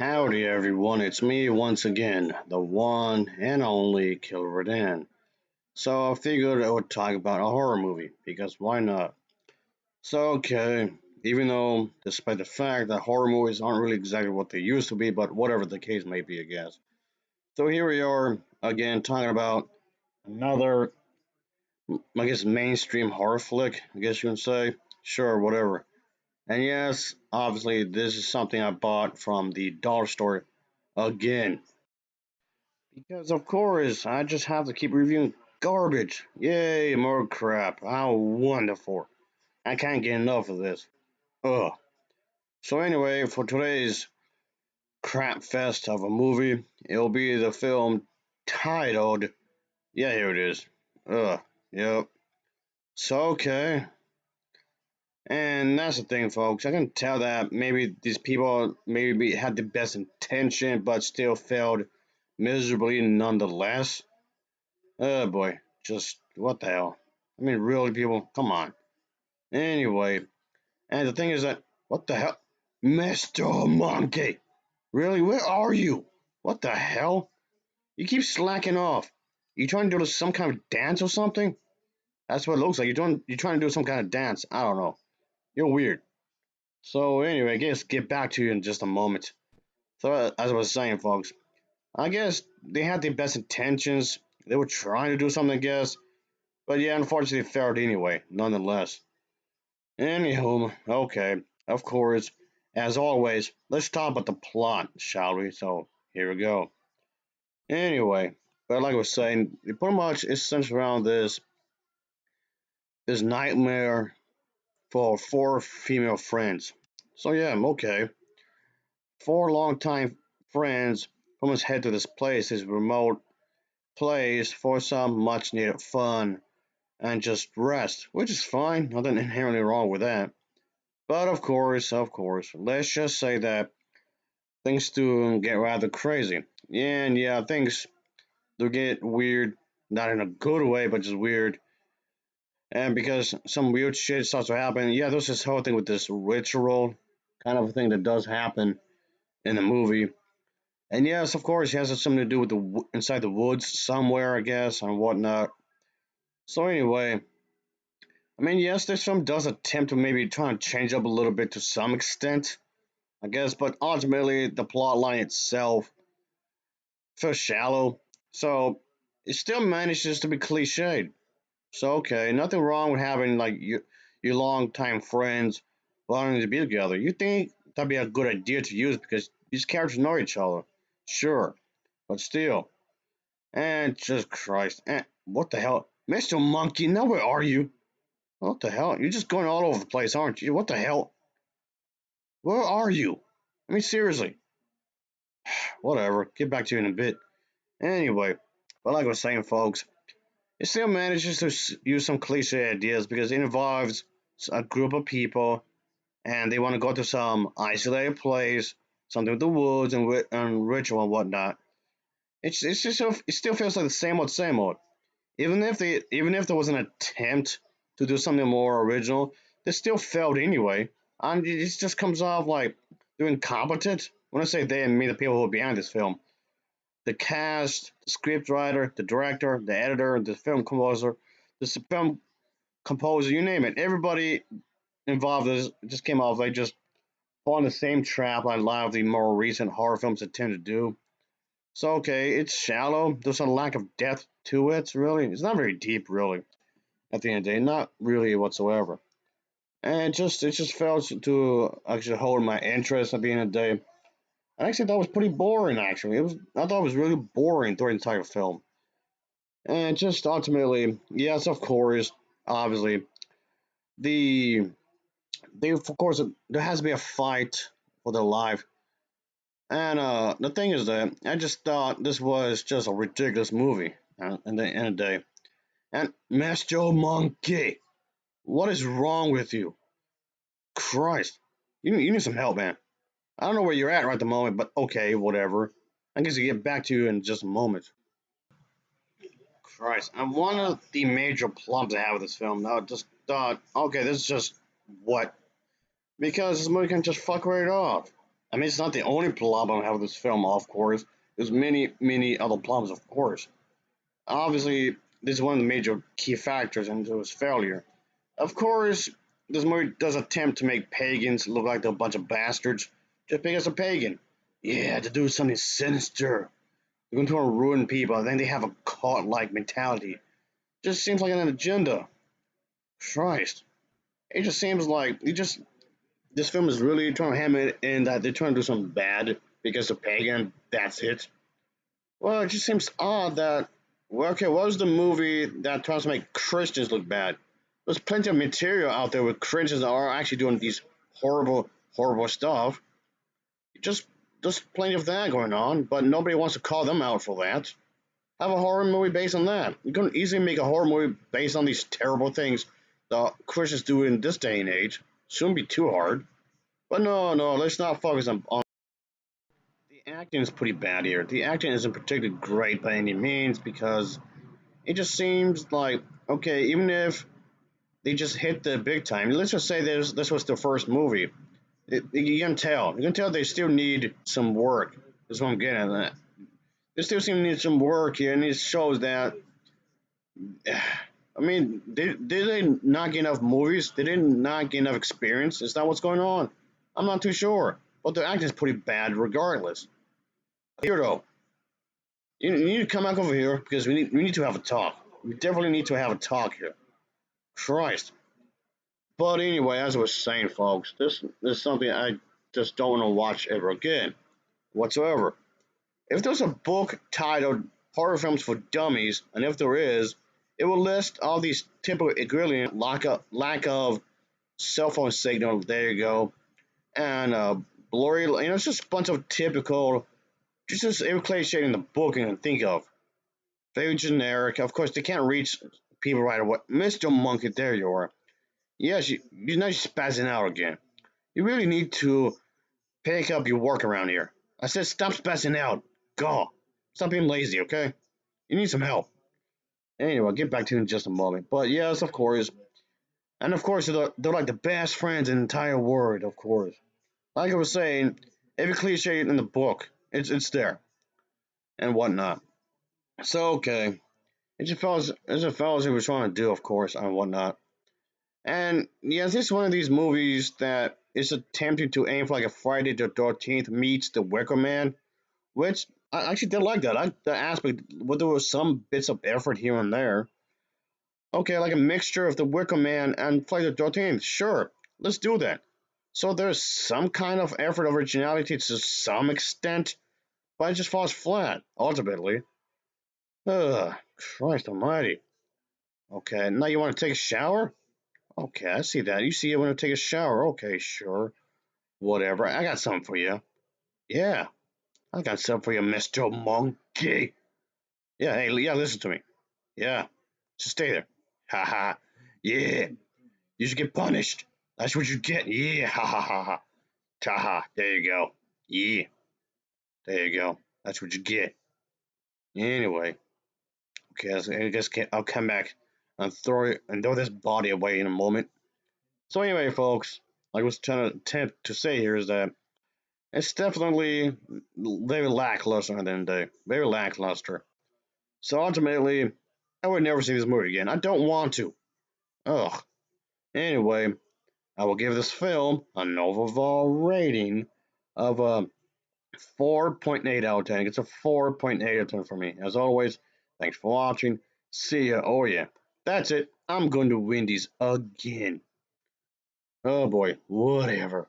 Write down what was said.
Howdy everyone, it's me once again, the one and only Killer Dan. So I figured I would talk about a horror movie, because why not? So okay, even though despite the fact that horror movies aren't really exactly what they used to be, but whatever the case may be, I guess. So here we are again talking about another, I guess, mainstream horror flick, I guess you can say. Sure, whatever. And yes, obviously this is something I bought from the dollar store again. Because of course, I just have to keep reviewing garbage. Yay, more crap. How wonderful. I can't get enough of this. Ugh. So anyway, for today's crap fest of a movie, it'll be the film titled, yeah, here it is. Ugh. Yep. So okay. And that's the thing, folks. I can tell that maybe these people maybe had the best intention, but still failed miserably nonetheless. Oh boy, just what the hell? I mean, really, people, come on. Anyway, and the thing is that, what the hell? Mr. Monkey! Really, where are you? What the hell? You keep slacking off. You trying to do some kind of dance or something? That's what it looks like. You're trying to do some kind of dance. I don't know. You're weird. So anyway, I guess get back to you in just a moment. So as I was saying, folks, I guess they had the best intentions. They were trying to do something, I guess. But yeah, unfortunately, it failed anyway, nonetheless. Anywho, okay, of course, as always, let's talk about the plot, shall we? So, here we go. Anyway, but like I was saying, it pretty much is centered around this nightmare for four female friends. So yeah, okay. Four longtime friends must head to this place, this remote place, for some much needed fun and just rest, which is fine, nothing inherently wrong with that. But of course, let's just say that things do get rather crazy. And yeah, things do get weird, not in a good way, but just weird. And because some weird shit starts to happen, yeah, there's this whole thing with this ritual kind of thing that does happen in the movie. And yes, of course, it has something to do with inside the woods somewhere, I guess, and whatnot. So anyway, I mean, yes, this film does attempt to maybe try and change up a little bit to some extent, I guess, but ultimately the plot line itself feels shallow, so it still manages to be cliched. So okay, nothing wrong with having like your longtime friends wanting to be together. You think that'd be a good idea to use because these characters know each other, sure, but still, and just Christ, and what the hell, Mr. Monkey? Now where are you? What the hell? You're just going all over the place, aren't you? What the hell? Where are you? I mean, seriously. Whatever. Get back to you in a bit. Anyway, but like I was saying, folks, it still manages to use some cliche ideas because it involves a group of people and they want to go to some isolated place, something with the woods and ritual and whatnot. It's just it still feels like the same old. Even if there was an attempt to do something more original, they still failed anyway. And it just comes off like they're incompetent. When I say they, I mean the people who are behind this film. The cast, the scriptwriter, the director, the editor, the film composer, you name it. Everybody involved just came off like just falling the same trap like a lot of the more recent horror films tend to do. So okay, it's shallow. There's a lack of depth to it. Really, it's not very deep. Really, at the end of the day, not really whatsoever. And it just fails to actually hold my interest at the end of the day. I actually thought it was pretty boring. Actually, I thought it was really boring during the entire film. And just ultimately, yes, of course, obviously, the of course there has to be a fight for their life. And the thing is that I just thought this was just a ridiculous movie at the end of the day. And Master Monkey, what is wrong with you? Christ, you need some help, man. I don't know where you're at right at the moment, but okay, whatever. I guess I'll get back to you in just a moment. Christ, and one of the major problems I have with this film, now I just thought, okay, this is just what? Because this movie can just fuck right off. I mean, it's not the only problem I have with this film, of course. There's many, many other problems, of course. Obviously, this is one of the major key factors into its failure. Of course, this movie does attempt to make pagans look like they're a bunch of bastards just because they're pagan. Yeah, to do something sinister. They're going to ruin people, and then they have a cult-like mentality. Just seems like an agenda. Christ. It just seems like this film is really trying to hammer it in that they're trying to do something bad because they're pagan. That's it. Well, it just seems odd that. Well, okay, what was the movie that tries to make Christians look bad? There's plenty of material out there where Christians are actually doing these horrible, horrible stuff. Just, just plenty of that going on, but nobody wants to call them out for that. Have a horror movie based on that. You can easily make a horror movie based on these terrible things that Christians do in this day and age. Shouldn't be too hard. But no, no, let's not focus on. The acting is pretty bad here. The acting isn't particularly great by any means because it just seems like okay, even if they just hit the big time. Let's just say this was their first movie. You can tell. You can tell they still need some work. That's what I'm getting at. They still seem to need some work here, and it shows that. I mean, did they not get enough movies? They did not get enough experience. Is that what's going on? I'm not too sure. But the acting is pretty bad regardless. Here though, you need to come back over here because we need to have a talk. We definitely need to have a talk here. Christ. But anyway, as I was saying, folks, this is something I just don't want to watch ever again, whatsoever. If there's a book titled Horror Films for Dummies, and if there is, it will list all these typical ingredients lack of cell phone signal, there you go, and blurry, it's just a bunch of typical, just every cliche in the book you can think of. Very generic. Of course, they can't reach people right away. Mr. Monkey, there you are. Yes, you're not spazzing out again. You really need to pick up your work around here. I said stop spazzing out. Go. Stop being lazy, okay? You need some help. Anyway, I'll get back to you in just a moment. But yes, of course. And of course, they're like the best friends in the entire world, of course. Like I was saying, every cliche in the book, it's there and whatnot. So okay, it's a fellas who was trying to do, of course, and whatnot. And yes, this is one of these movies that is attempting to aim for like a Friday the 13th meets the Wicker Man, which I actually did like that. The aspect, where there was some bits of effort here and there. Okay, like a mixture of the Wicker Man and Friday the 13th. Sure, let's do that. So there's some kind of effort of originality to some extent, but it just falls flat, ultimately. Ugh, Christ almighty. Okay, now you want to take a shower? Okay, I see that. You see it when I take a shower. Okay, sure. Whatever. I got something for you. Yeah, I got something for you, Mr. Monkey. Yeah, hey, yeah, listen to me. Yeah, just stay there. Ha ha. Yeah, you should get punished. That's what you get. Yeah, ha ha ha ha. Ta ha. There you go. Yeah, there you go. That's what you get. Anyway, okay, I'll come back and throw this body away in a moment. So anyway, folks, like I was trying to attempt to say here is that it's definitely very lackluster at the end of the day. Very lackluster. So ultimately, I would never see this movie again. I don't want to. Ugh. Anyway, I will give this film an overall rating of a 4.8 out of 10. It's a 4.8 out of 10 for me. As always, thanks for watching. See ya. Oh yeah. That's it. I'm going to Wendy's again. Oh boy. Whatever.